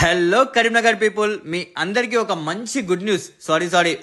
Hello Karimnagar people, మీ అందరికీ ఒక మంచి గుడ్ న్యూస్.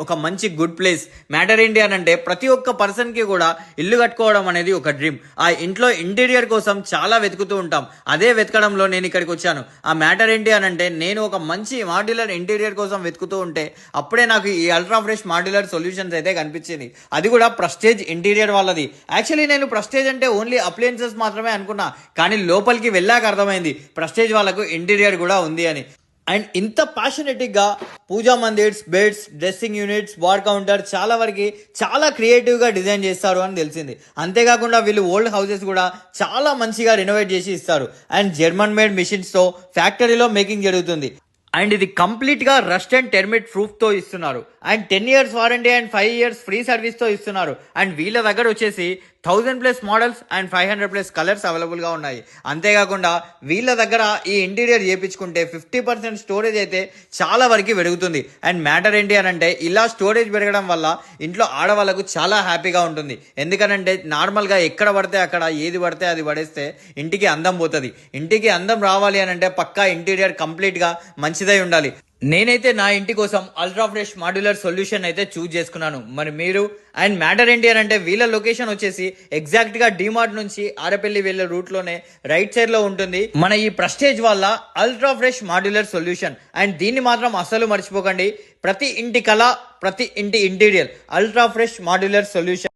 ఒక మంచి గుడ్ ప్లేస్. మ్యాటర్ ఏంటి అని అంటే, ప్రతి ఒక్క పర్సన్ కి కూడా ఇల్లు కట్టుకోవడం అనేది ఒక డ్రీమ్. ఆ ఇంట్లో ఇంటీరియర్ కోసం చాలా వెతుకుతూ ఉంటాం. అదే వెతకడంలో నేను ఇక్కడికి వచ్చాను. ఆ మ్యాటర్ ఏంటి అని అంటే, నేను ఒక మంచి మాడ్యులర్ ఇంటీరియర్ కోసం వెతుకుతూ ఉంటే అప్పుడే నాకు ఈ అల్ట్రా ఫ్రెష్ మాడ్యులర్ సొల్యూషన్స్ అయితే కనిపించింది. అది కూడా ప్రెస్టేజ్ ఇంటీరియర్ వాళ్ళది. యాక్చువల్లీ నేను ప్రెస్టేజ్ అంటే ఓన్లీ అప్లయన్సెస్ మాత్రమే అనుకున్నా, కానీ లోపలికి వెళ్ళాక అర్థమైంది ప్రెస్టేజ్ వాళ్ళకు ఇంటీరియర్ కూడా ఉంది అని. అండ్ ఇంత ప్యాషనెటిక్గా puja mandirs, beds, dressing units, war counter చాలా వరకు చాలా క్రియేటివ్గా డిజైన్ చేస్తారు అని తెలిసింది. అంతేకాకుండా వీళ్ళు ఓల్డ్ హౌసెస్ కూడా చాలా మంచిగా రెనోవేట్ చేసి ఇస్తారు. అండ్ జర్మన్ మేడ్ మిషన్స్తో ఫ్యాక్టరీలో మేకింగ్ జరుగుతుంది. అండ్ ఇది కంప్లీట్గా రస్ట్ అండ్ టెర్మిట్ ప్రూఫ్తో ఇస్తున్నారు. And 10 years warranty and 5 years free సర్వీస్తో ఇస్తున్నారు. అండ్ వీళ్ళ దగ్గర వచ్చేసి 1000+ మోడల్స్ అండ్ 500+ కలర్స్ అవైలబుల్గా ఉన్నాయి. అంతేకాకుండా వీళ్ళ దగ్గర ఈ ఇంటీరియర్ చేయించుకుంటే 50% స్టోరేజ్ అయితే చాలా వరకు పెరుగుతుంది. అండ్ మ్యాటర్ ఏంటి అని అంటే, ఇలా స్టోరేజ్ పెరగడం వల్ల ఇంట్లో ఆడవాళ్ళకు చాలా హ్యాపీగా ఉంటుంది. ఎందుకనంటే నార్మల్గా ఎక్కడ పడితే అక్కడ ఏది పడితే అది పడేస్తే ఇంటికి అందం పోతుంది. ఇంటికి అందం రావాలి అని అంటే పక్కా ఇంటీరియర్ కంప్లీట్గా మంచిదై ఉండాలి. నేనైతే నా ఇంటి కోసం అల్ట్రా ఫ్రెష్ మాడ్యులర్ సొల్యూషన్ అయితే చూజ్ చేసుకున్నాను. మరి మీరు? అండ్ మ్యాటర్ ఏంటి అని అంటే, వీళ్ళ లొకేషన్ వచ్చేసి ఎగ్జాక్ట్ గా డిమార్ట్ నుంచి ఆరపల్లి వెళ్ళే రూట్ లోనే రైట్ సైడ్ లో ఉంటుంది మన ఈ ప్రెస్టేజ్ వల్ల ultra fresh modular solution. And దీన్ని మాత్రం అస్సలు మర్చిపోకండి. ప్రతి ఇంటి కళ, ప్రతి ఇంటి interior ultra fresh modular solution.